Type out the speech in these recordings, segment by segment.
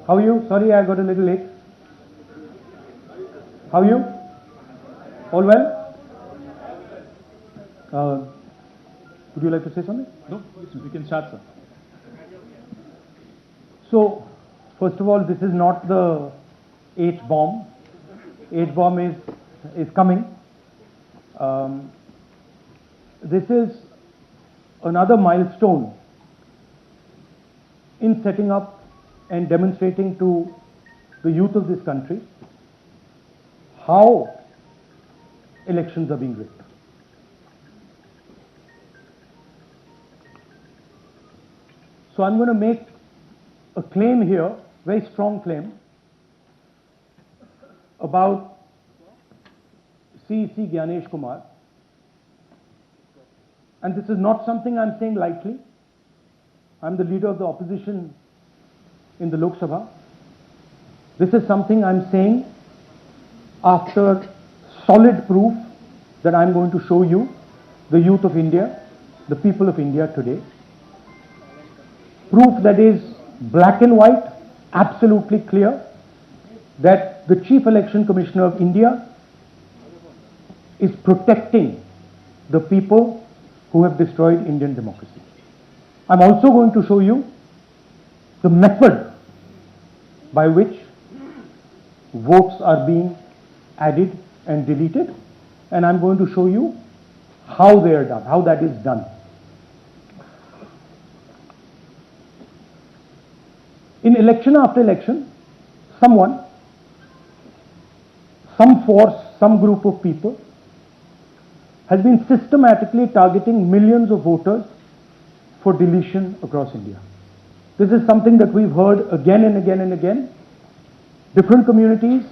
How are you? Sorry, I got a little late. How are you? All well? Would you like to say something? No, we can start, sir. So, first of all, this is not the H bomb. H bomb is coming. This is another milestone in setting up and demonstrating to the youth of this country how elections are being rigged. So I'm going to make a claim here, very strong claim, about CEC Gyanesh Kumar. And this is not something I'm saying lightly. I'm the leader of the opposition in the Lok Sabha. This is something I'm saying after solid proof that I'm going to show you, the youth of India, the people of India today. Proof that is black and white, absolutely clear, that the Chief Election Commissioner of India is protecting the people who have destroyed Indian democracy. I'm also going to show you the method by which votes are being added and deleted, and I'm going to show you how they are done, how that is done. In election after election, someone, some force, some group of people has been systematically targeting millions of voters for deletion across India. This is something that we've heard again and again and again. Different communities,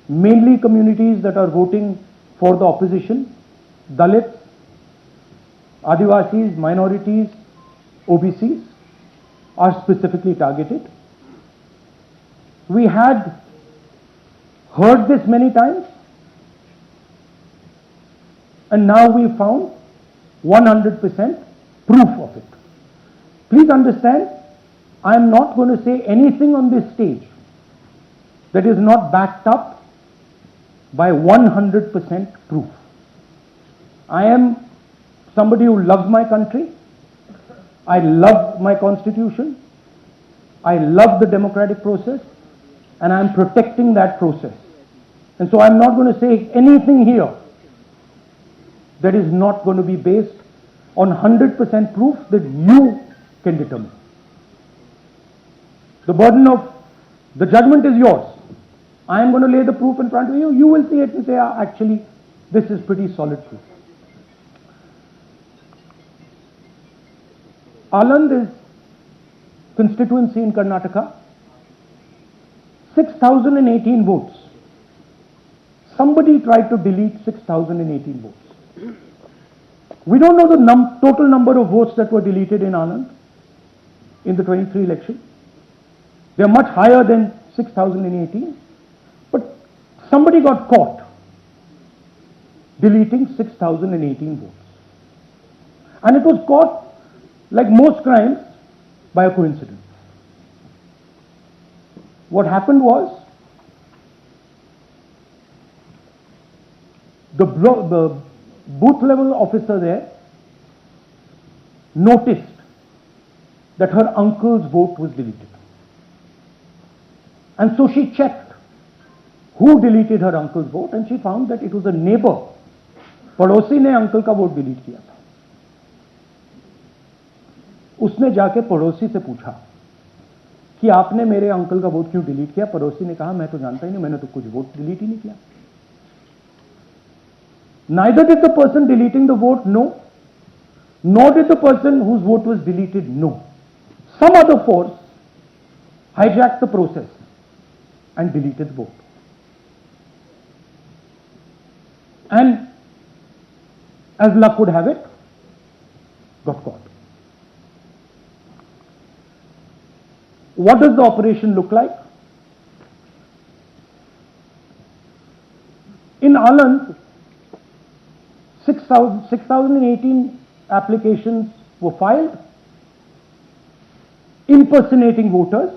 mainly communities that are voting for the opposition, Dalits, Adivasis, minorities, OBCs, are specifically targeted. We had heard this many times, and now we found 100% proof of it. Please understand, I am not going to say anything on this stage that is not backed up by 100% proof. I am somebody who loves my country. I love my constitution. I love the democratic process, and I am protecting that process. And so I'm not going to say anything here that is not going to be based on 100% proof that you can determine. The burden of the judgment is yours. I am going to lay the proof in front of you. You will see it and say, actually, this is pretty solid proof. Aland is constituency in Karnataka. 6,018 votes. Somebody tried to delete 6,018 votes. We don't know the total number of votes that were deleted in Anand in the 23 election. They are much higher than 6,018. But somebody got caught deleting 6,018 votes. And it was caught, like most crimes, by a coincidence. What happened was, the booth level officer there noticed that her uncle's vote was deleted. And so she checked who deleted her uncle's vote, and she found that it was a neighbor. पड़ोसी ने uncle का vote delete किया था. उसने जाके पड़ोसी से पूछा कि आपने मेरे अंकल का वोट क्यों डिलीट किया. पड़ोसी ने कहा, मैं तो जानता ही नहीं, मैंने तो कुछ वोट डिलीट ही नहीं किया. Neither did the person deleting the vote know, nor did the person whose vote was deleted know. Some other force hijacked the process and deleted the vote. And as luck would have it, got caught. What does the operation look like? In Anand, 6,018 applications were filed, impersonating voters,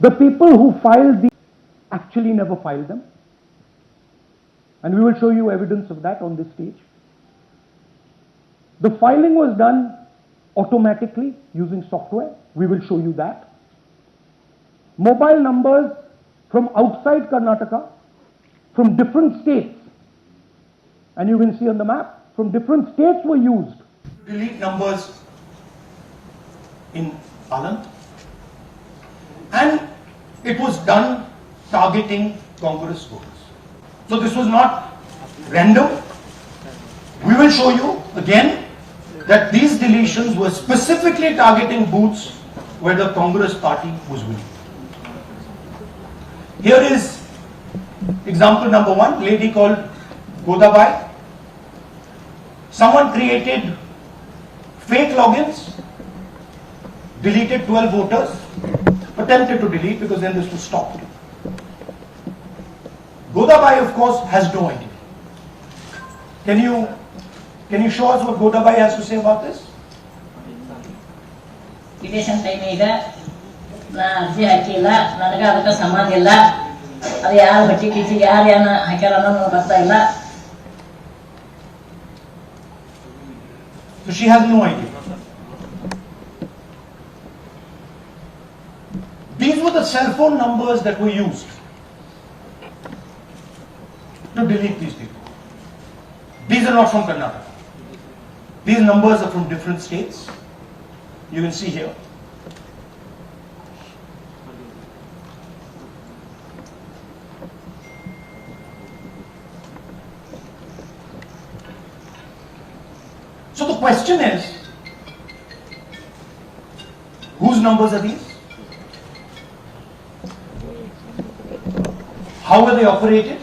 The people who filed these actually never filed them. And we will show you evidence of that on this stage. The filing was done automatically using software. We will show you that. Mobile numbers from outside Karnataka, from different states, and you can see on the map, from different states were used. Delete numbers in Anand, and it was done targeting Congress voters. So this was not random. We will show you again that these deletions were specifically targeting booths where the Congress party was winning. Here is example number one, lady called Godabai. Someone created fake logins, deleted 12 voters, attempted to delete because then this was stopped. Godabai, of course, has no idea. Can you show us what Godabai has to say about this? Petition time ಈಗ ನಾ ಅರ್ಜಿ ಹಾಕಿಲ್ಲ, ನನಗೆ ಅದಕ್ಕೆ ಸಂಬಂಧ ಇಲ್ಲ, ಅದು ಯಾರು ಬಟ್ಟಿ ಕಿಚಿ ಯಾರು ಏನ ಹಾಕ್ಯಾರ ಅನ್ನೋದು ಗೊತ್ತಾ ಇಲ್ಲ. So she has no idea. These were the cell phone numbers that were used to delete these people. These are not from Karnataka. These numbers are from different states. You can see here. So the question is, whose numbers are these? How were they operated?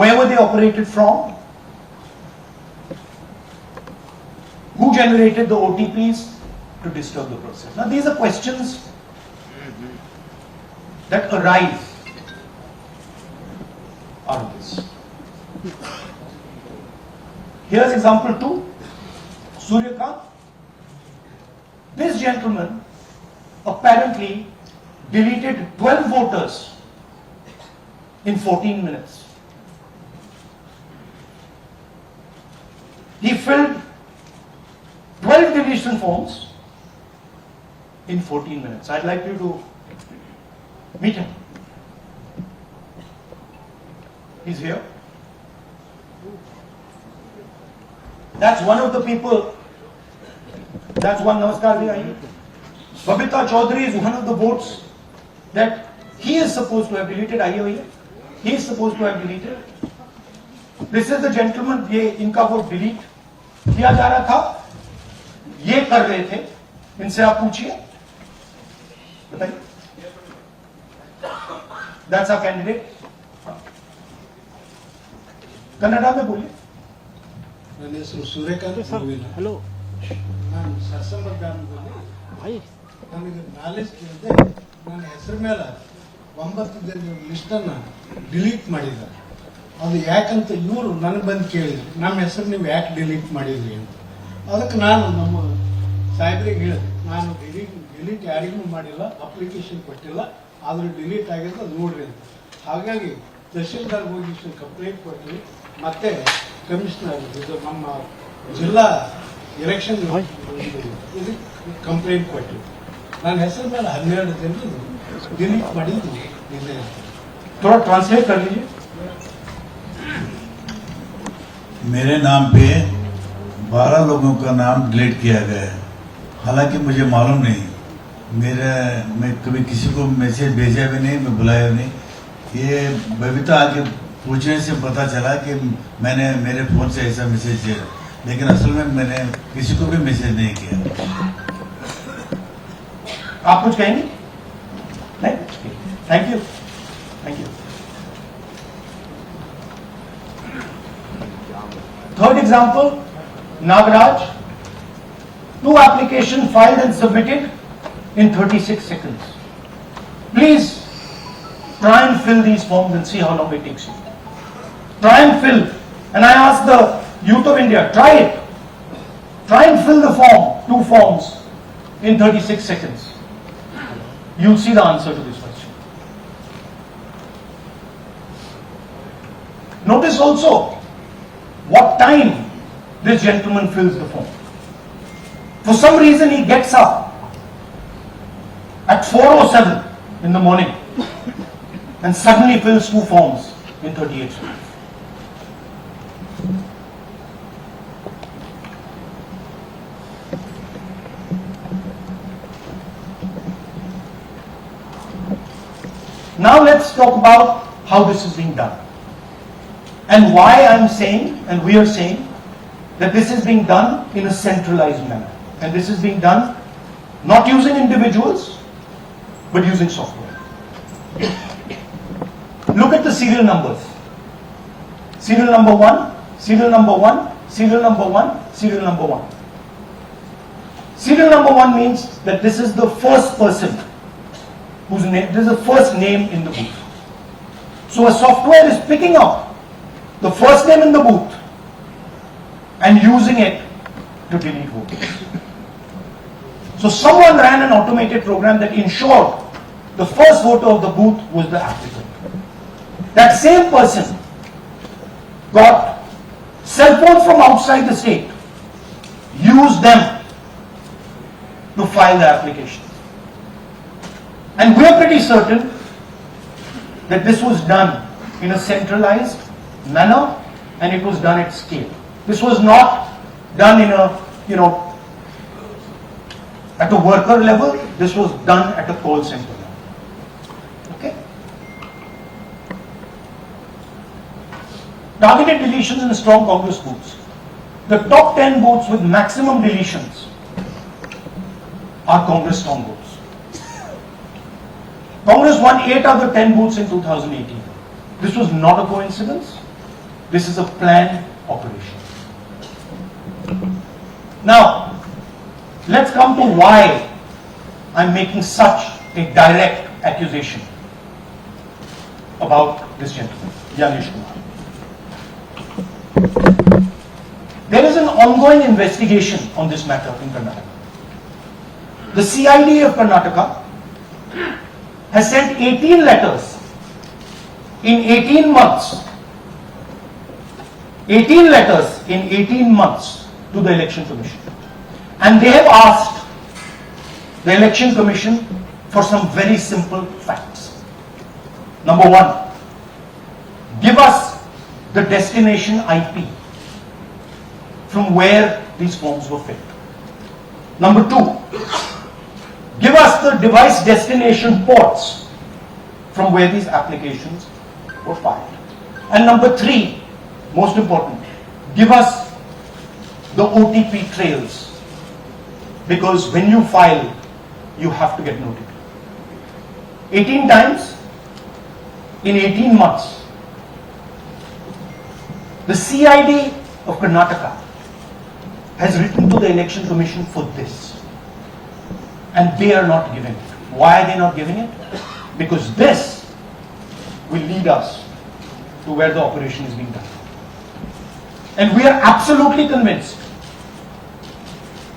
Where were they operated from? Who generated the OTPs to disturb the process? Now these are questions that arise out of this. Here's example 2. Suryakant. This gentleman apparently deleted 12 voters in 14 minutes. He filled 12 deletion forms in 14 minutes. I'd like you to meet him. He's here. That's one of the people. That's one. Namaskar bhi. Babita Chaudhary is one of the votes that he is supposed to have deleted. He is supposed to have deleted. This is the gentleman. ये इनका vote delete किया जा रहा था. ये कर रहे थे. इनसे आप पूछिए. बताइए. That's our candidate. कन्नड़ा में बोलिए. ನನ್ನ ಹೆಸರು ಸೂರ್ಯಕಾಂತ್ ಗೋವಿನ. ಹಲೋ, ನಾನು ಶಾಸನದಲ್ಲಿ ನನಗೆ ನಾಲೆಜ್ ಕೇಳಿದೆ. ನನ್ನ ಹೆಸರು ಮೇಲೆ 9 ಜನರ ಲಿಸ್ಟನ್ನು ಡಿಲೀಟ್ ಮಾಡಿದ್ದಾರೆ. ಅದು ಯಾಕಂತ ಇವರು ನನಗೆ ಬಂದು ಕೇಳಿದ್ರು, ನಮ್ಮ ಹೆಸರು ನೀವು ಯಾಕೆ ಡಿಲೀಟ್ ಮಾಡಿದ್ರಿ ಅಂತ. ಅದಕ್ಕೆ ನಾನು ನಮ್ಮ ಸಾಹೇಬ್ರಿಗೆ ಹೇಳಿದೆ, ನಾನು ಡಿಲೀಟ್ ಯಾರಿಗೂ ಮಾಡಿಲ್ಲ, ಅಪ್ಲಿಕೇಶನ್ ಕೊಟ್ಟಿಲ್ಲ, ಆದರೂ ಡಿಲೀಟ್ ಆಗಿದೆ, ಅದು ನೋಡ್ರಿ ಅಂತ. ಹಾಗಾಗಿ ತಹಶೀಲ್ದಾರ್ ಹೋಗಿ ಕಂಪ್ಲೇಂಟ್ ಕೊಟ್ಟು ಮತ್ತೆ ಕಮಿಷನರ್ ಇದು ನಮ್ಮ ಜಿಲ್ಲಾ ಎಲೆಕ್ಷನ್ ಇದಕ್ಕೆ ಕಂಪ್ಲೇಂಟ್ ಕೊಟ್ಟು ನನ್ನ ಹೆಸರು ಮೇಲೆ 12 ಜನರು ಡಿಲೀಟ್ ಮಾಡಿದ್ದು ಇದೆ. थोड़ा ट्रांसलेट कर लीजिए. मेरे नाम पे 12 लोगों का नाम डिलीट किया गया है. हालांकि मुझे मालूम नहीं, मैं कभी किसी को मैसेज भेजा भी नहीं, मैं बुलाया भी नहीं. ये बबीता आके पूछने से पता चला कि मैंने मेरे फोन से ऐसा मैसेज किया, लेकिन असल में मैंने किसी को भी मैसेज नहीं किया. आप कुछ कहेंगे? नहीं. Thank you. Thank you. Third example, Nagaraj. 2 applications filed and submitted in 36 seconds. Please try and fill these forms and see how long it takes you. Try and fill. And I ask the youth of India, try it. Try and fill the form, 2 forms in 36 seconds. you'll see the answer to this question. Notice also what time this gentleman fills the form. For some reason he gets up at 4:07 in the morning and suddenly fills 2 forms in 38 seconds. Now let's talk about how this is being done and why I'm saying and we are saying that this is being done in a centralized manner, and this is being done not using individuals but using software. Look at the serial numbers. Serial number 1, serial number 1, serial number 1, serial number 1. Serial number 1 means that this is the first person whose name, this is the first name in the booth. So a software is picking up the first name in the booth and using it to delete voters. So someone ran an automated program that ensured the first voter of the booth was the applicant. That same person got cell phones from outside the state, used them to file the application. And we are pretty certain that this was done in a centralized manner and it was done at scale. This was not done in a, at a worker level. This was done at a call center level. Okay? Targeted deletions in strong Congress booths. The top 10 booths with maximum deletions are Congress strong booths. Congress won 8 out of 10 booths in 2018. This was not a coincidence. This is a planned operation. Now, let's come to why I'm making such a direct accusation about this gentleman, Gyanesh Kumar. There is an ongoing investigation on this matter in Karnataka. The CID of Karnataka has sent 18 letters in 18 months. 18 letters in 18 months to the Election Commission. And they have asked the Election Commission for some very simple facts. Number 1, give us the destination IP from where these forms were filled. Number 2, give us the device destination ports from where these applications were filed. And number 3, most important, give us the OTP trails, because when you file, you have to get notified. 18 times in 18 months. The CID of Karnataka has written to the Election Commission for this, and they are not giving it. Why are they not giving it? Because this will lead us to where the operation is being done. And we are absolutely convinced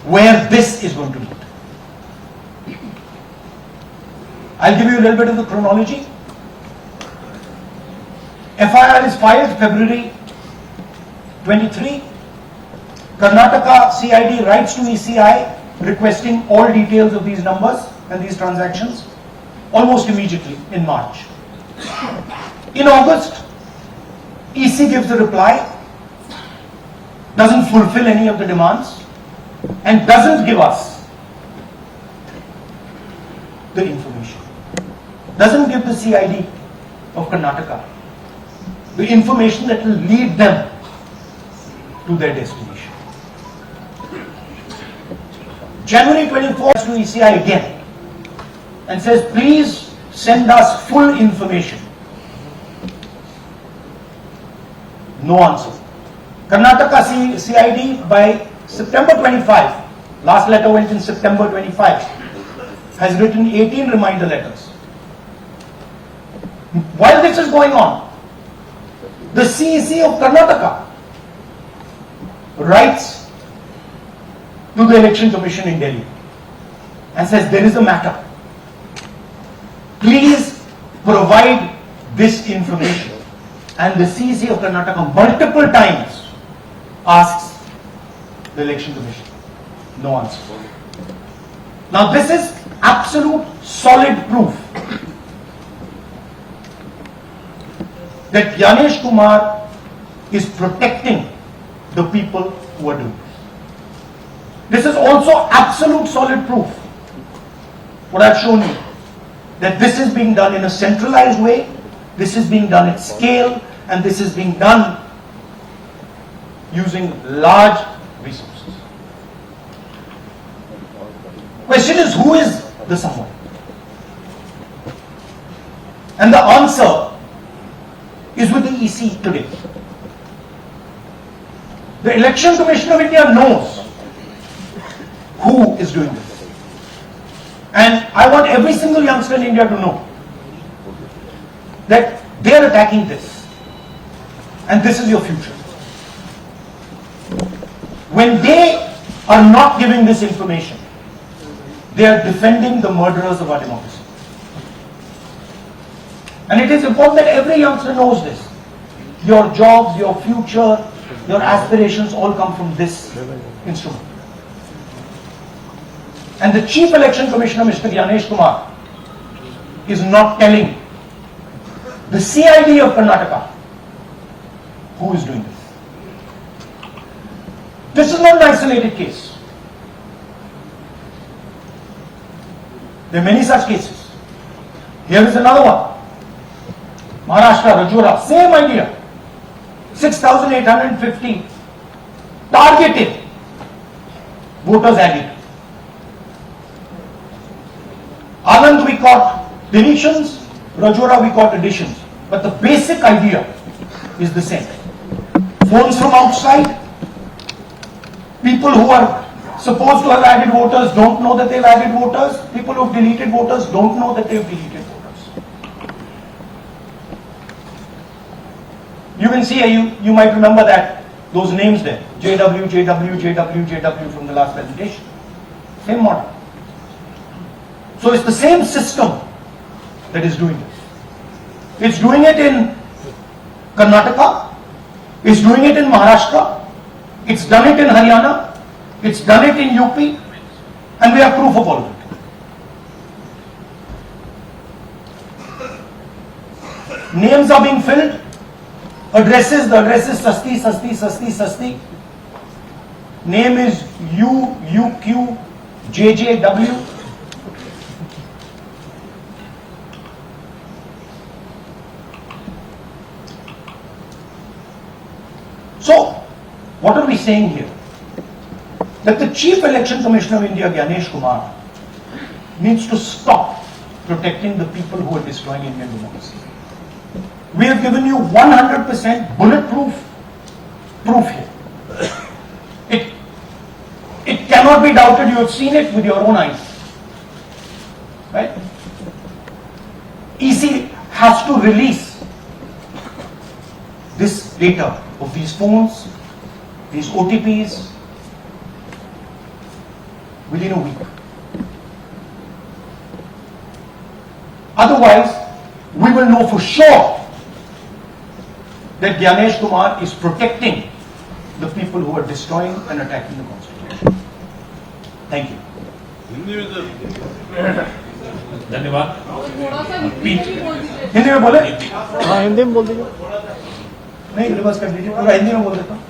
where this is going to lead. I'll give you a little bit of the chronology. FIR is filed February 23. Karnataka CID writes to ECI requesting all details of these numbers and these transactions almost immediately in March. In August, EC gives a reply, doesn't fulfill any of the demands, and doesn't give us the information. Doesn't give the CID of Karnataka the information that will lead them to their destination. January 24th to ECI again and says, please send us full information. No answer. Karnataka CID by September 25, last letter went in September 25, has written 18 reminder letters. While this is going on, the CEC of Karnataka writes to the Election Commission in Delhi and says there is a matter. please provide this information. And the CEC of Karnataka multiple times asks the Election Commission. No answer. Now this is absolute solid proof that Gyanesh Kumar is protecting the people who are doing this. This is also absolute solid proof, what I've shown you, that this is being done in a centralized way, this is being done at scale, and this is being done using large resources. Question is, who is the someone? And the answer is with the EC today. The Election Commission of India knows who is doing this. And I want every single youngster in India to know that they are attacking this. And this is your future. When they are not giving this information, they are defending the murderers of our democracy. And it is important that every youngster knows this. Your jobs, your future, your aspirations all come from this instrument. And the Chief Election Commissioner, Mr. Gyanesh Kumar, is not telling the CID of Karnataka who is doing this. This is not an isolated case. There are many such cases. Here is another one. Maharashtra, Rajura, same idea. 6,850 targeted voters added. Anand we caught deletions, Rajura we caught additions. But the basic idea is the same. Phones from outside, people who are supposed to have added voters don't know that they've added voters, people who have deleted voters don't know that they've deleted voters. You can see, you might remember that, those names there, JW, JW, JW, JW from the last presentation. Same model. So it's the same system that is doing this. It's doing it in Karnataka, it's doing it in Maharashtra, it's done it in Haryana, it's done it in UP, and we have proof of all of it. Names are being filled, addresses, the address is Sasti, Sasti, Sasti, Sasti. Name is UQ, JJW. So, what are we saying here? That the Chief Election Commissioner of India, Gyanesh Kumar, needs to stop protecting the people who are destroying Indian democracy. We have given you 100% bulletproof proof here. It cannot be doubted. You have seen it with your own eyes. Right? EC has to release this data of these phones, these OTPs, within a week. Otherwise, we will know for sure that Gyanesh Kumar is protecting the people who are destroying and attacking the Constitution. Thank you. धन्यवाद. हिंदी में बोले? हाँ हिंदी में बोल दीजिए. नहीं reverse कर दीजिए, पूरा हिंदी में बोल देता हूँ.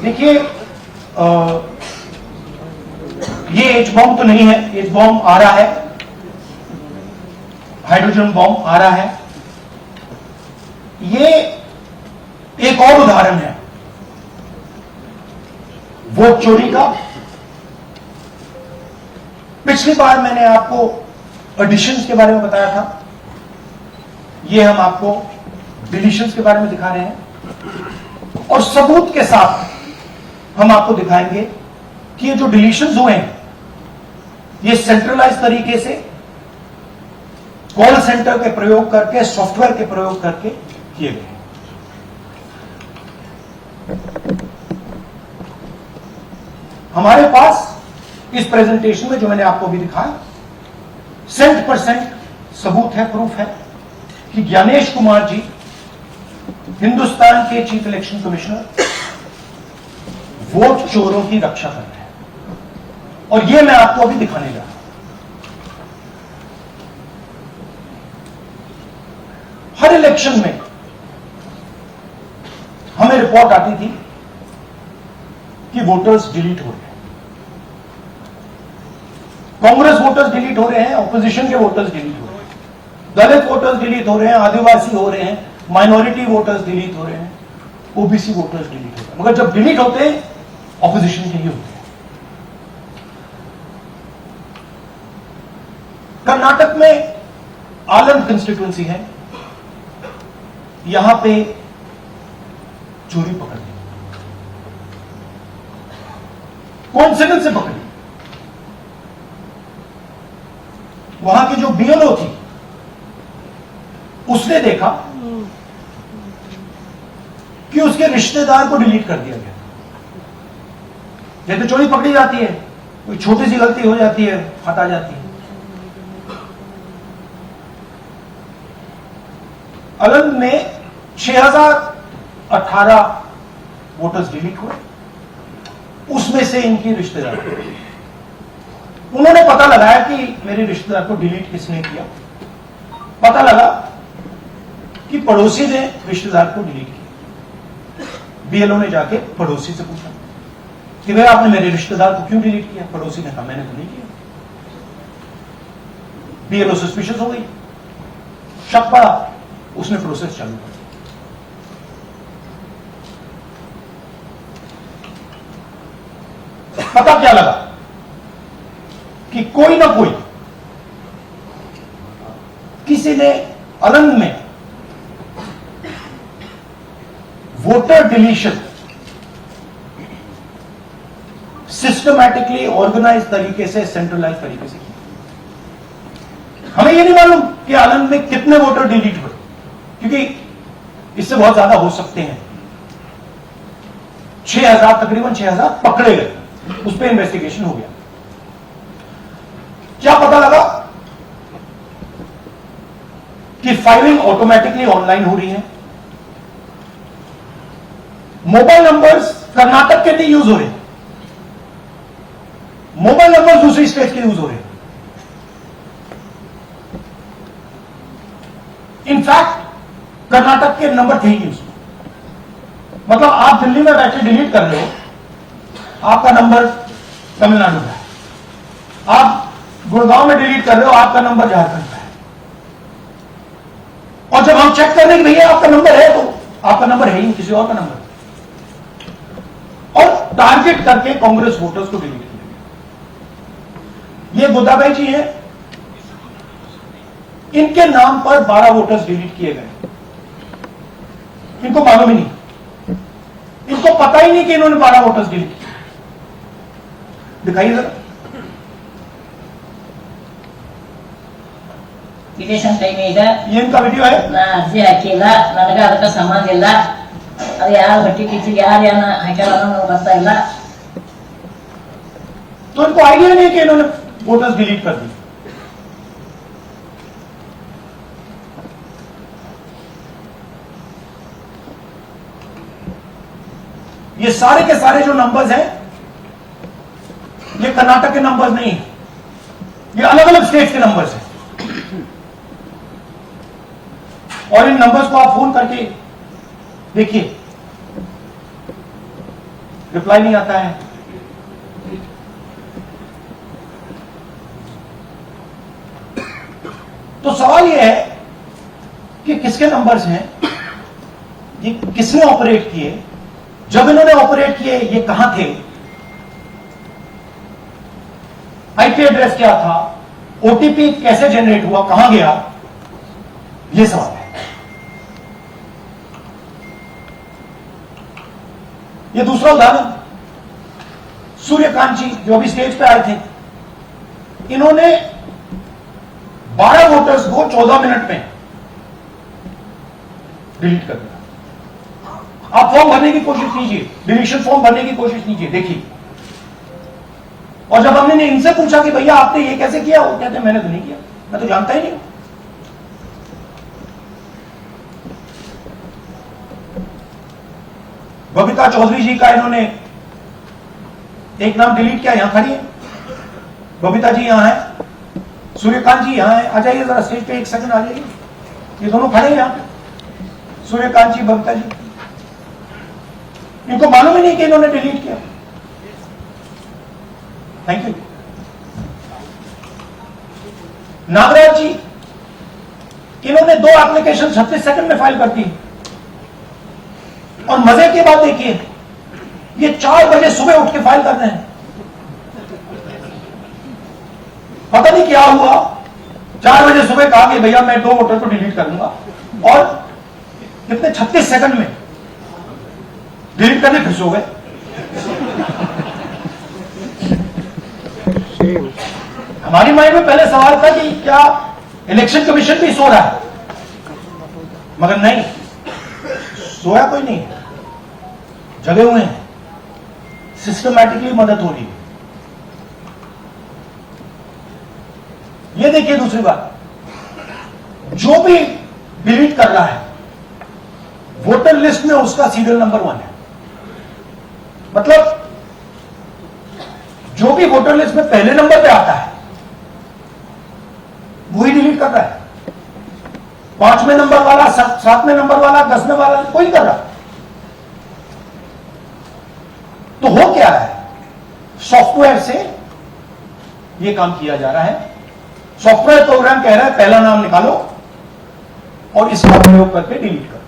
देखिए, ये एच बॉम्ब तो नहीं है, एच बॉम्ब आ रहा है, हाइड्रोजन बॉम्ब आ रहा है. ये एक और उदाहरण है वोट चोरी का. पिछली बार मैंने आपको एडिशंस के बारे में बताया था, ये हम आपको डिलीशंस के बारे में दिखा रहे हैं, और सबूत के साथ हम आपको दिखाएंगे कि ये जो डिलीशंस हुए हैं ये सेंट्रलाइज तरीके से कॉल सेंटर के प्रयोग करके, सॉफ्टवेयर के प्रयोग करके किए गए हैं. हमारे पास इस प्रेजेंटेशन में जो मैंने आपको अभी दिखाया 100% सबूत है, प्रूफ है कि ज्ञानेश कुमार जी हिंदुस्तान के चीफ इलेक्शन कमिश्नर वोट चोरों की रक्षा कर रहे हैं। और यह मैं आपको अभी दिखाने जा रहा हूं। हर इलेक्शन में हमें रिपोर्ट आती थी कि वोटर्स डिलीट हो रहे हैं, कांग्रेस वोटर्स डिलीट हो रहे हैं, ऑपोजिशन के वोटर्स डिलीट हो रहे हैं, दलित वोटर्स डिलीट हो रहे हैं, आदिवासी हो रहे हैं, माइनॉरिटी वोटर्स डिलीट हो रहे हैं, ओबीसी वोटर्स डिलीट हो रहे हैं। मगर जब डिलीट होते हैं ऑपोजिशन के ही होते हैं। कर्नाटक में आलम कंस्टिट्यूंसी है, यहां पे चोरी पकड़ ली, कोइंसिडेंस से पकड़ी। वहां की जो बीएलओ थी उसने देखा कि उसके रिश्तेदार को डिलीट कर दिया गया। जैसे चोरी पकड़ी जाती है, कोई छोटी सी गलती हो जाती है, हटा जाती है। अलंग में 6018 वोटर्स डिलीट हुए, उसमें से इनकी रिश्तेदार, उन्होंने पता लगाया कि मेरे रिश्तेदार को डिलीट किसने किया। पता लगा कि पड़ोसी ने रिश्तेदार को डिलीट किया। बीएलओ ने जाके पड़ोसी से पूछा कि भाई आपने मेरे रिश्तेदार को क्यों डिलीट किया? पड़ोसी ने कहा मैंने तो नहीं किया। बीएलओ सस्पिशियस हो गई, शक पड़ा, उसने प्रोसेस चालू कर दिया। पता क्या लगा कि कोई ना कोई, किसी ने अलंग में वोटर डिलीशन सिस्टमैटिकली ऑर्गेनाइज तरीके से, सेंट्रलाइज तरीके से किया। हमें यह नहीं मालूम कि अलंग में कितने वोटर डिलीट हुए, क्योंकि इससे बहुत ज्यादा हो सकते हैं। 6000, तकरीबन 6000 पकड़े गए, उस पर इन्वेस्टिगेशन हो गया। क्या पता लगा कि फाइलिंग ऑटोमेटिकली ऑनलाइन हो रही है। मोबाइल नंबर्स कर्नाटक के नहीं यूज हो रहे, मोबाइल नंबर दूसरी स्टेट के यूज हो रहे हैं। इनफैक्ट कर्नाटक के नंबर थे ही यूज। मतलब आप दिल्ली में बैठे डिलीट कर रहे हो, आपका नंबर तमिलनाडु का है। आप गुड़गांव में डिलीट कर रहे हो, आपका नंबर झारखंड का है। और जब हम चेक कर रहे हैं कि भैया आपका नंबर है, तो आपका नंबर है ही किसी और का नंबर। और टारगेट करके कांग्रेस वोटर्स को डिलीट किया गया। ये गोदाबाई जी हैं, इनके नाम पर 12 वोटर्स डिलीट किए गए। इनको मालूम ही नहीं, इनको पता ही नहीं कि इन्होंने 12 वोटर्स डिलीट किए। दिखाइए जरा। ಇಲೆಕ್ಷನ್ ಟೈಮ್ ಈಗ ये इनका वीडियो है। ನಾ ಅರ್ಜಿ ಹಾಕಿಲ್ಲ, ನನಗ ಅದಕ್ಕೆ ಸಂಬಂಧ ಇಲ್ಲ, ಅದು ಯಾರು ಹೊಟ್ಟಿ ಕಿಚ್ಚಿಗೆ ಯಾರು ಏನ ಹಾಕ್ಯಾರ ಅನ್ನೋದು ಗೊತ್ತಾಗಿಲ್ಲ। तो इनको आइडिया नहीं है कि इन्होंने वोटर्स डिलीट कर दी। ये सारे के सारे जो नंबर्स हैं, ये कर्नाटक के नंबर्स नहीं है, ये अलग अलग स्टेट्स के नंबर्स हैं। और इन नंबर्स को आप फोन करके देखिए, रिप्लाई नहीं आता है। तो सवाल यह है कि किसके नंबर्स हैं, ये किसने ऑपरेट किए, जब इन्होंने ऑपरेट किए ये कहां थे, आईपी एड्रेस क्या था, ओटीपी कैसे जनरेट हुआ, कहां गया, ये सवाल है। ये दूसरा उदाहरण, सूर्यकांत जी जो अभी स्टेज पे आए थे, इन्होंने 12 वोटर्स को 14 मिनट में डिलीट कर दिया। आप फॉर्म भरने की कोशिश कीजिए, डिलीशन फॉर्म भरने की कोशिश कीजिए, देखिए। और जब हमने इनसे पूछा कि भैया आपने ये कैसे किया, वो कहते मैंने तो नहीं किया। मैं तो जानता ही नहीं। बबीता चौधरी जी का इन्होंने एक नाम डिलीट किया, यहां खड़ी है बबीता जी, यहां है सूर्यकांत जी, यहां है, आ जाइए जरा स्टेज पे, एक सेकंड आ जाइए, ये दोनों खड़े हैं यहां पे, सूर्यकांत जी, बबीता जी। इनको मालूम ही नहीं कि इन्होंने डिलीट किया। Thank you. नागराज जी, इन्होंने 2 एप्लीकेशन 36 सेकंड में फाइल कर दी। और मजे की बात देखिए, ये 4 बजे सुबह उठ के फाइल कर रहे हैं। पता नहीं क्या हुआ, 4 बजे सुबह कहा कि भैया मैं 2 वोटर को डिलीट करूंगा, और कितने 36 सेकंड में डिलीट करने फिर सो गए। हमारी माइंड में पहले सवाल था कि क्या इलेक्शन कमीशन भी सो रहा है, मगर नहीं, सोया कोई नहीं, जगे हुए हैं, सिस्टमैटिकली मदद हो रही है। ये देखिए दूसरी बात, जो भी डिलीट कर रहा है वोटर लिस्ट में उसका सीरियल नंबर 1 है। मतलब जो भी वोटर लिस्ट में पहले नंबर पे आता है वही डिलीट कर रहा है। 5वें नंबर वाला, 7वें नंबर वाला, 10वें वाला कोई नहीं कर रहा। तो हो क्या है, सॉफ्टवेयर से यह काम किया जा रहा है। सॉफ्टवेयर प्रोग्राम कह रहा है पहला नाम निकालो और इसका प्रयोग करके डिलीट करो।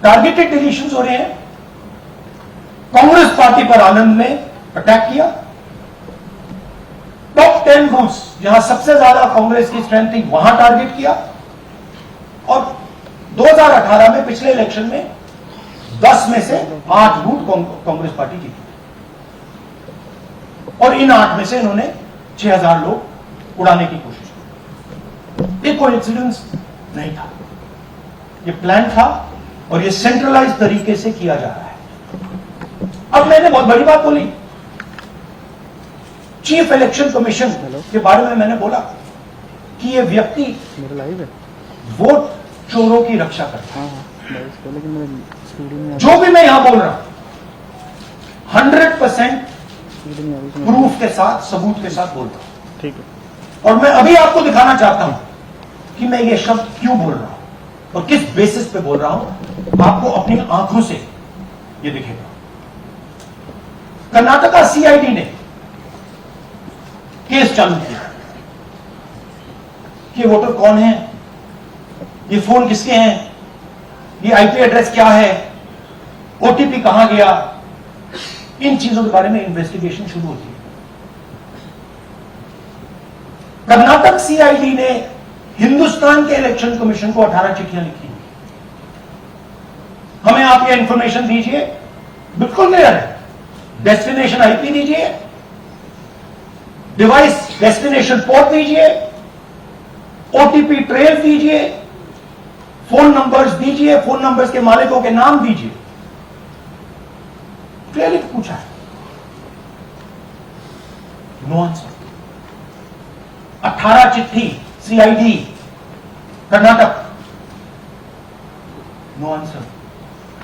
टारगेटेड डिलीशंस हो रहे हैं। कांग्रेस पार्टी पर आनंद ने अटैक किया। टॉप 10 बूथ्स जहां सबसे ज्यादा कांग्रेस की स्ट्रेंथ थी वहां टारगेट किया। और 2018 में पिछले इलेक्शन में 10 में से 8 बूथ कांग्रेस पार्टी जीती, और इन 8 में से इन्होंने 6000 लोग उड़ाने की कोशिश की। ये कोइंसिडेंस नहीं था, ये प्लान था, और ये सेंट्रलाइज तरीके से किया जा रहा है। अब मैंने बहुत बड़ी बात बोली, चीफ इलेक्शन कमीशन के बारे में मैंने बोला कि ये व्यक्ति वोट चोरों की रक्षा करता है। जो भी मैं यहां बोल रहा हूं 100% प्रूफ के साथ, सबूत के साथ बोलता हूं। ठीक है। और मैं अभी आपको दिखाना चाहता हूं कि मैं ये शब्द क्यों बोल रहा हूं और किस बेसिस पे बोल रहा हूं। आपको अपनी आंखों से ये दिखेगा। कर्नाटका सीआईडी ने केस चालू किया कि वोटर कौन है, ये फोन किसके हैं, ये आईपी एड्रेस क्या है, ओटीपी कहां गया, इन चीजों के बारे में इन्वेस्टिगेशन शुरू होती है। कर्नाटक सीआईडी ने हिंदुस्तान के इलेक्शन कमीशन को 18 चिट्ठियां लिखी। हमें आप ये इंफॉर्मेशन दीजिए, बिल्कुल क्लियर है, डेस्टिनेशन आईपी दीजिए, डिवाइस डेस्टिनेशन पोर्ट दीजिए, ओटीपी ट्रेल दीजिए, फोन नंबर्स दीजिए, फोन नंबर्स के मालिकों के नाम दीजिए। क्लियरली पूछा है, नो आंसर। 18 चिट्ठी CID Karnataka, no answer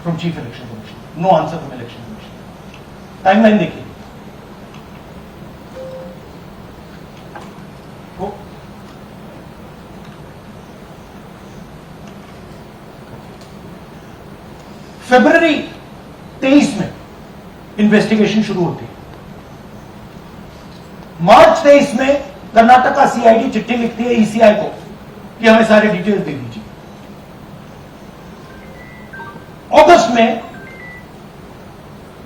from chief election commission, no answer from election commission. Timeline देखिए, फरवरी 23 में इन्वेस्टिगेशन शुरू होती है। मार्च 23 में कर्नाटका सीआईडी चिट्ठी लिखती है ईसीआई को कि हमें सारे डिटेल्स दे दीजिए। अगस्त में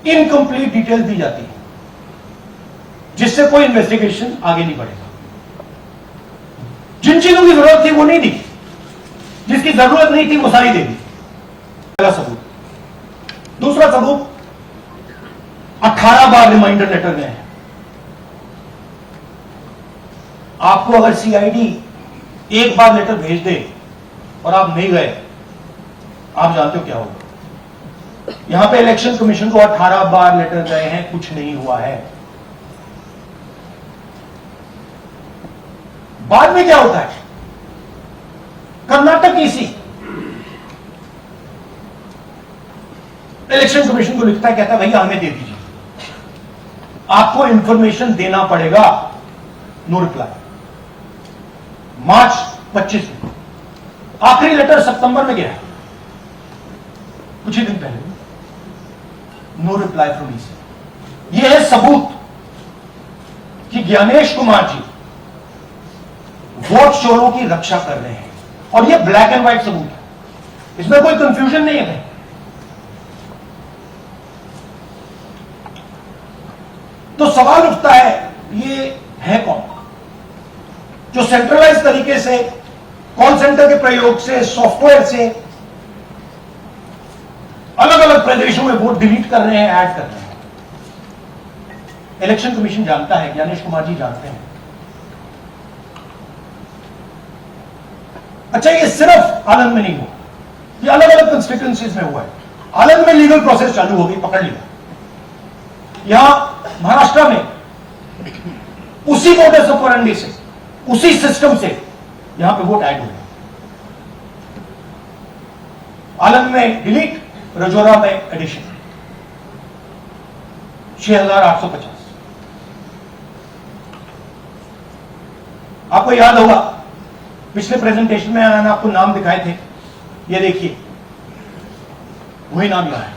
इनकंप्लीट डिटेल्स दी जाती है, जिससे कोई इन्वेस्टिगेशन आगे नहीं बढ़ेगा। जिन चीजों की जरूरत थी वो नहीं दी, जिसकी जरूरत नहीं थी वो सारी दे दी। पहला सबूत। दूसरा सबूत, 18 बार रिमाइंडर लेटर गए हैं। आपको अगर सीआईडी एक बार लेटर भेज दे और आप नहीं गए, आप जानते हो क्या होगा। यहां पे इलेक्शन कमीशन को 18 बार लेटर गए हैं, कुछ नहीं हुआ है। बाद में क्या होता है? कर्नाटक ईसी इलेक्शन कमीशन को लिखता है, कहता है भैया हमें दे दीजिए, आपको इंफॉर्मेशन देना पड़ेगा। No reply. मार्च 25 में आखिरी लेटर सितंबर में गया, कुछ ही दिन पहले। No reply from EC. यह है सबूत कि ज्ञानेश कुमार जी वोट चोरों की रक्षा कर रहे हैं, और यह ब्लैक एंड व्हाइट सबूत है, इसमें कोई कंफ्यूजन नहीं है। तो सवाल उठता है, ये है कौन जो सेंट्रलाइज तरीके से कॉल सेंटर के प्रयोग से, सॉफ्टवेयर से अलग अलग प्रदेशों में वोट डिलीट कर रहे हैं, ऐड कर रहे हैं? इलेक्शन कमीशन जानता है, ज्ञानेश कुमार जी जानते हैं। अच्छा, ये सिर्फ आनंद में नहीं हुआ, ये अलग अलग कंस्टिट्यूएंसीज में हुआ है। आनंद में लीगल प्रोसेस चालू हो गई, पकड़ लिया। यहां महाराष्ट्र में उसी वोटर्स ऑपरेंडी से, उसी सिस्टम से यहां पे वोट ऐड हुए। आनंद में डिलीट, रजौरा में एडिशन, 6850। आपको याद होगा पिछले प्रेजेंटेशन में मैंने आपको नाम दिखाए थे, ये देखिए वही नाम यहां है।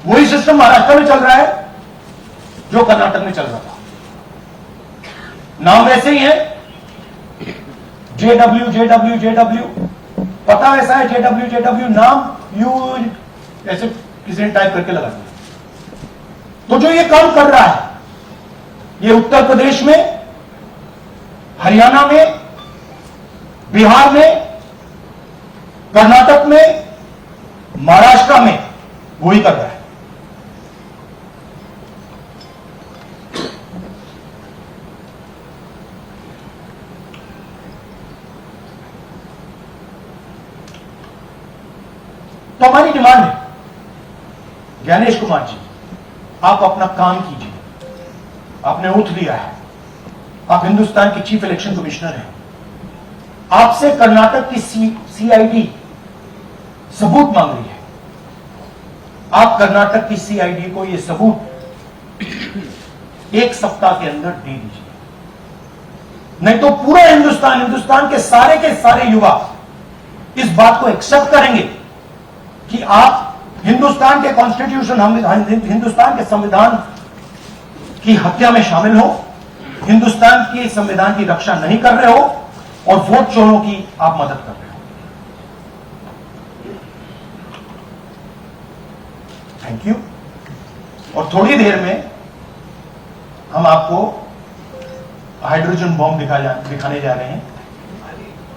वही सिस्टम महाराष्ट्र में चल रहा है जो कर्नाटक में चल रहा था। नाम वैसे ही है, JW, पता वैसा है, JW, नाम यू ऐसे किसी ने टाइप करके लगा दिया। तो जो ये काम कर रहा है, ये उत्तर प्रदेश में, हरियाणा में, बिहार में, कर्नाटक में, महाराष्ट्र में वही कर रहा है। तो हमारी डिमांड है, ज्ञानेश कुमार जी, आप अपना काम कीजिए। आपने ओथ लिया है, आप हिंदुस्तान के चीफ इलेक्शन कमिश्नर हैं। आपसे कर्नाटक की सीआईडी सबूत मांग रही है। आप कर्नाटक की सीआईडी को यह सबूत 1 सप्ताह के अंदर दे दीजिए, नहीं तो पूरा हिंदुस्तान के सारे युवा इस बात को एक्सेप्ट करेंगे कि आप हिंदुस्तान के कॉन्स्टिट्यूशन, हिंदुस्तान के संविधान की हत्या में शामिल हो, हिंदुस्तान के संविधान की रक्षा नहीं कर रहे हो, और वोट चोरों की आप मदद कर रहे हो। Thank you. और थोड़ी देर में हम आपको हाइड्रोजन बॉम्ब दिखाने जा रहे हैं।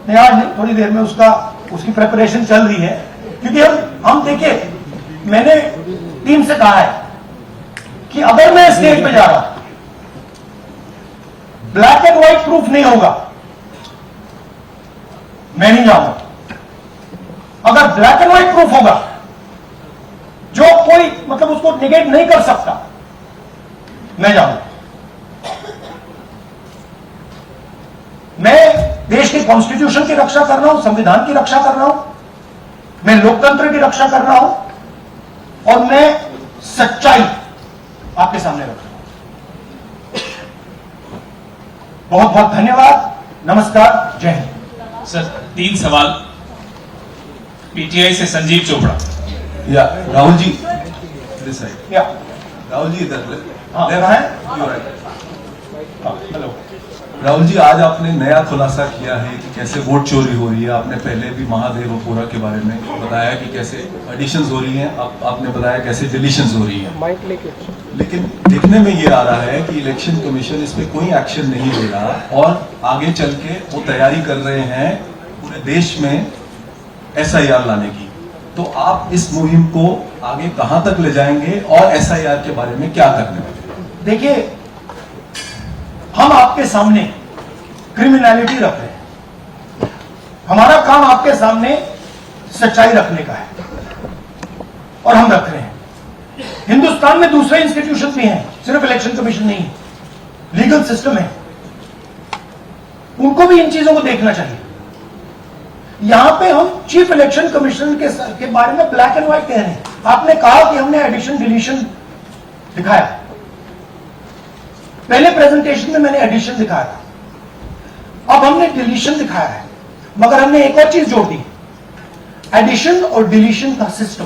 नहीं, आज नहीं, थोड़ी देर में उसकी प्रिपरेशन चल रही है, क्योंकि हम देखिए, मैंने टीम से कहा है कि अगर मैं स्टेज पे जा रहा हूं, ब्लैक एंड व्हाइट प्रूफ नहीं होगा, मैं नहीं जाऊंगा। अगर ब्लैक एंड व्हाइट प्रूफ होगा, जो कोई मतलब उसको निगेट नहीं कर सकता, मैं जाऊंगा। मैं देश के कॉन्स्टिट्यूशन की रक्षा कर रहा हूं, संविधान की रक्षा कर रहा हूं, मैं लोकतंत्र की रक्षा कर रहा हूं, और मैं सच्चाई आपके सामने रख रहा हूं। बहुत बहुत धन्यवाद, नमस्कार, जय हिंद। सर 3 सवाल। पीटीआई से संजीव चोपड़ा। या राहुल जी, दिस साइड। या राहुल जी इधर हाँ, लेफ्ट है? You right. Hello Rahul ji, आज आपने नया खुलासा किया है कि कैसे वोट चोरी हो रही है। आपने पहले भी महादेवपुरा के बारे में बताया कि कैसे एडिशंस हो रही हैं, आपने बताया कैसे डिलीशंस हो रही हैं। लेकिन देखने में ये आ रहा है कि इलेक्शन कमीशन इस पे कोई एक्शन नहीं ले रहा, और आगे चल के वो तैयारी कर रहे हैं पूरे देश में SIR लाने की। तो आप इस मुहिम को आगे कहां तक ले जाएंगे, और SIR के बारे में क्या करने वाले? देखिए, हम आपके सामने क्रिमिनलिटी रख रहे हैं, हमारा काम आपके सामने सच्चाई रखने का है, और हम रख रहे हैं। हिंदुस्तान में दूसरे इंस्टीट्यूशन भी हैं, सिर्फ इलेक्शन कमीशन नहीं है, लीगल सिस्टम है, उनको भी इन चीजों को देखना चाहिए। यहां पे हम चीफ इलेक्शन कमिश्नर के बारे में ब्लैक एंड व्हाइट कह रहे हैं। आपने कहा कि हमने एडिशन डिलीशन दिखाया, पहले प्रेजेंटेशन में मैंने एडिशन दिखाया था, अब हमने डिलीशन दिखाया है, मगर हमने एक और चीज जोड़ दी, एडिशन और डिलीशन का सिस्टम,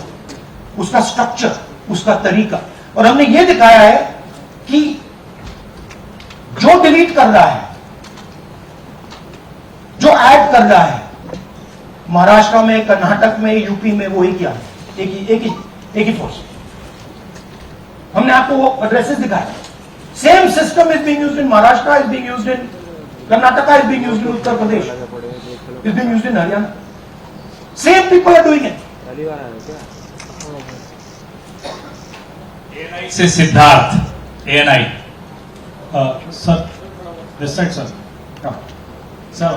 उसका स्ट्रक्चर, उसका तरीका। और हमने यह दिखाया है कि जो डिलीट कर रहा है, जो ऐड कर रहा है, महाराष्ट्र में, कर्नाटक में, यूपी में, वो एक ही फोर्स। हमने आपको वो एड्रेसेस दिखाए। Same system is being used in Maharashtra, is being used in Karnataka, is being used in Uttar Pradesh, is being used in Haryana. Same people are doing it. ANI से Siddharth, ANI। Sir, this side sir, sir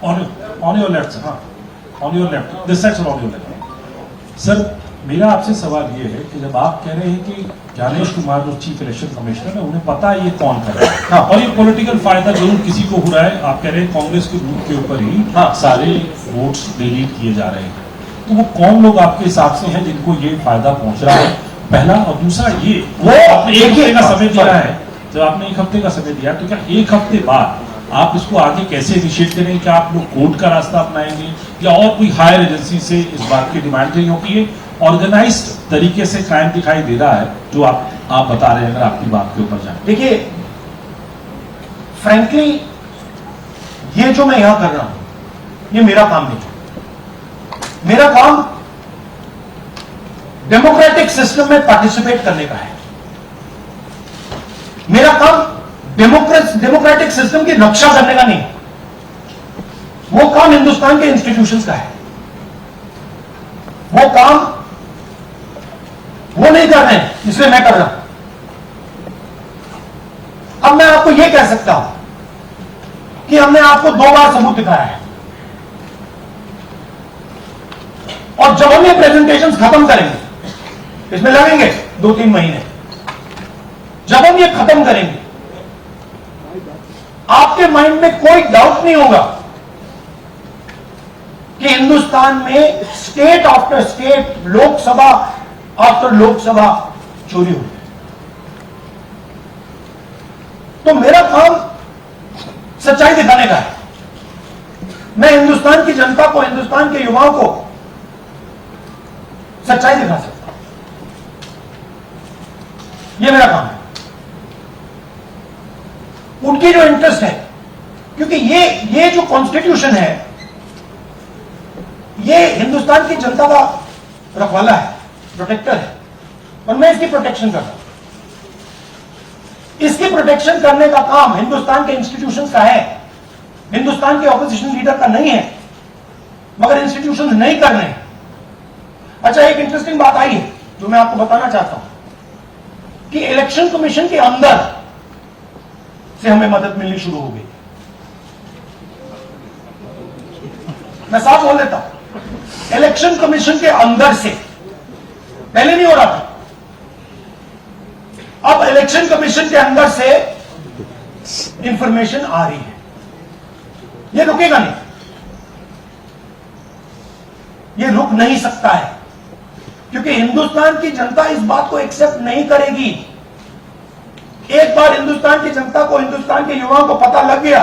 on your left sir, on your left, this side sir, on your left. Sir, मेरा आपसे सवाल ये है कि जब आप कह रहे हैं कि ज्ञानेश कुमार जो चीफ इलेक्शन कमिश्नर है, उन्हें पता है ये कौन कर रहा है, हाँ। और ये पॉलिटिकल फायदा जरूर किसी को हो रहा है। आप कह रहे हैं कांग्रेस के ग्रुप के ऊपर ही सारे वोट्स डिलीट किए जा रहे हैं, तो वो कौन लोग आपके हिसाब से हैं जिनको ये फायदा पहुंच रहा है, पहला। और दूसरा ये, वो आपने एक हफ्ते का समय दिया है, जब आपने एक हफ्ते का समय दिया, तो क्या एक हफ्ते बाद आप इसको आगे कैसे इनिशिएट करेंगे? क्या आप लोग कोर्ट का रास्ता अपनाएंगे या और कोई हायर एजेंसी से इस बात की डिमांड करेंगे? क्योंकि ये ऑर्गेनाइज्ड तरीके से क्राइम दिखाई दे रहा है जो आप बता रहे हैं, अगर आपकी बात के ऊपर जाए। देखिए, फ्रैंकली ये जो मैं यहां कर रहा हूं, ये मेरा काम नहीं है। मेरा काम डेमोक्रेटिक सिस्टम में पार्टिसिपेट करने का है। मेरा काम डेमोक्रेटिक सिस्टम की रक्षा करने का नहीं, वो काम हिंदुस्तान के इंस्टीट्यूशंस का है। वो काम वो नहीं कर रहे हैं, इसलिए मैं कर रहा हूं। अब मैं आपको यह कह सकता हूं कि हमने आपको 2 बार सबूत दिखाया है, और जब हम ये प्रेजेंटेशंस खत्म करेंगे, इसमें लगेंगे 2-3 महीने, जब हम ये खत्म करेंगे, आपके माइंड में कोई डाउट नहीं होगा कि हिंदुस्तान में state after state, Lok Sabha after Lok Sabha चोरी हुई। तो मेरा काम सच्चाई दिखाने का है। मैं हिंदुस्तान की जनता को, हिंदुस्तान के युवाओं को सच्चाई दिखा सकता हूं। यह मेरा काम है। उनकी जो इंटरेस्ट है, क्योंकि ये जो कॉन्स्टिट्यूशन है, ये हिंदुस्तान की जनता का रखवाला है, प्रोटेक्टर है, और मैं इसकी प्रोटेक्शन कर रहा हूं। इसकी प्रोटेक्शन करने का काम हिंदुस्तान के इंस्टीट्यूशंस का है, हिंदुस्तान के ऑपोजिशन लीडर का नहीं है, मगर इंस्टीट्यूशंस नहीं कर रहे हैं। अच्छा, एक इंटरेस्टिंग बात आई है जो मैं आपको बताना चाहता हूं कि इलेक्शन कमीशन के अंदर से हमें मदद मिलनी शुरू हो गई। मैं साफ बोल देता हूं, इलेक्शन कमीशन के अंदर से, पहले नहीं हो रहा था, अब इलेक्शन कमीशन के अंदर से इंफॉर्मेशन आ रही है। यह रुकेगा नहीं, यह रुक नहीं सकता है, क्योंकि हिंदुस्तान की जनता इस बात को एक्सेप्ट नहीं करेगी। एक बार हिंदुस्तान की जनता को, हिंदुस्तान के युवाओं को पता लग गया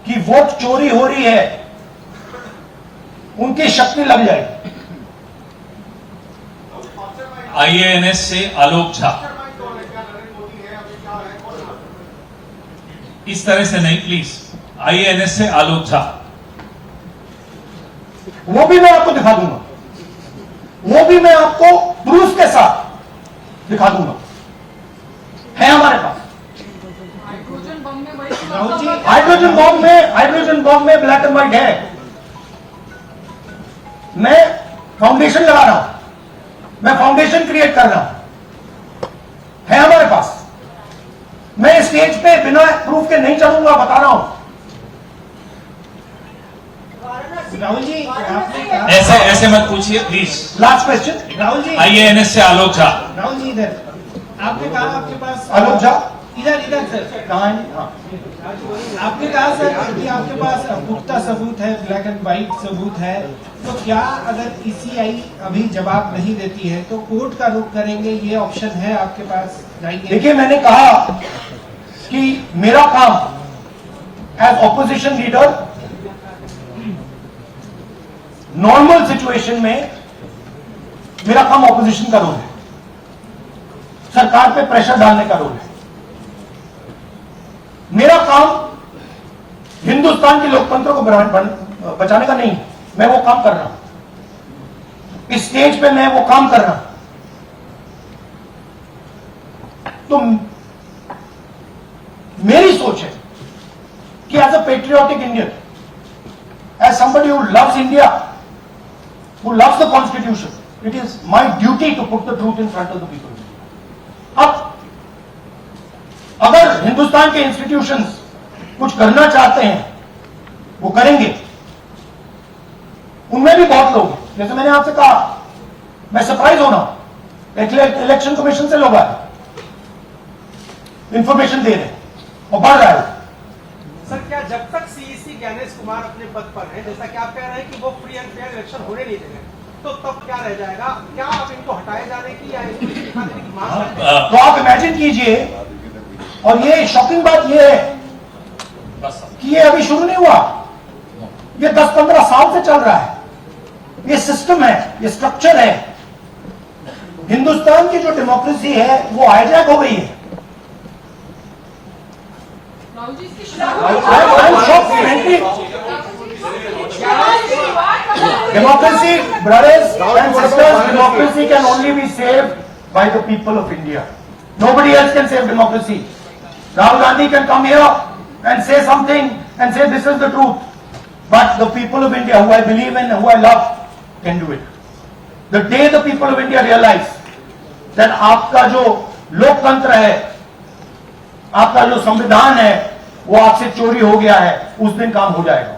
कि वोट चोरी हो रही है, उनकी शक्ति लग जाएगी। IANS से आलोक झा, इस तरह से नहीं प्लीज। IANS से आलोक झा, वो भी मैं आपको दिखा दूंगा, वो भी मैं आपको प्रूफ के साथ दिखा दूंगा, है हमारे पास। हाइड्रोजन बॉम्ब में ब्लैक एंड व्हाइट है। मैं फाउंडेशन लगा रहा हूं, मैं फाउंडेशन क्रिएट कर रहा हूं, है हमारे पास। मैं स्टेज पे बिना प्रूफ के नहीं चलूंगा, बता रहा हूं। राहुल जी, ऐसे ऐसे मत पूछिए please. Last question. Rahul ji, IANS से आलोक झा। राहुल जी इधर, आपने कहा आपके पास आलोक झा, इधर इधर सर, कहाँ है? हाँ। आपने कहा सर कि आपके पास पुख्ता सबूत है, ब्लैक एंड व्हाइट सबूत है, तो क्या अगर ईसीआई अभी जवाब नहीं देती है तो कोर्ट का रुख करेंगे, ये ऑप्शन है आपके पास, जाएंगे? देखिए, मैंने कहा कि मेरा काम as opposition leader normal situation में मेरा काम ऑपोजिशन का रोल है, सरकार पे प्रेशर डालने का रोल है। मेरा काम हिंदुस्तान के लोकतंत्र को बचाने का नहीं है। मैं वो काम कर रहा हूं, इस स्टेज पे मैं वो काम कर रहा हूं। तो मेरी सोच है कि as a patriotic Indian, as somebody who loves India, who loves the constitution, it is my duty to put the truth in front of the people. अब अगर हिंदुस्तान के इंस्टीट्यूशंस कुछ करना चाहते हैं, वो करेंगे। उनमें भी बहुत लोग हैं, जैसे मैंने आपसे कहा, मैं सरप्राइज होना, इलेक्शन कमीशन से लोग आए, इंफॉर्मेशन दे रहे हैं और बढ़ रहा है। सर, क्या जब तक सीईसी ज्ञानेश कुमार अपने पद पर है, जैसा कि आप कह रहे हैं कि वो फ्री एंड फेयर इलेक्शन होने नहीं देंगे, तो तब क्या रह जाएगा? क्या आप इनको हटाए जाने की या इनको इस्तीफा देने की मांग करते हैं? तो आप इमेजिन कीजिए, और ये शॉकिंग बात ये है कि ये अभी शुरू नहीं हुआ, ये 10-15 साल से चल रहा है। ये सिस्टम है, ये स्ट्रक्चर है। हिंदुस्तान की जो डेमोक्रेसी है वो हाईजैक हो गई है। Democracy, brothers and sisters, democracy can only be saved by the people of India. Nobody else can save democracy. Rahul Gandhi can come here and say something and say this is the truth. But the people of India, who I believe in, who I love, can do it. The day the people of India realize that आपका जो लोकतंत्र है, आपका जो संविधान है, वो आपसे चोरी हो गया है, उस दिन काम हो जाएगा।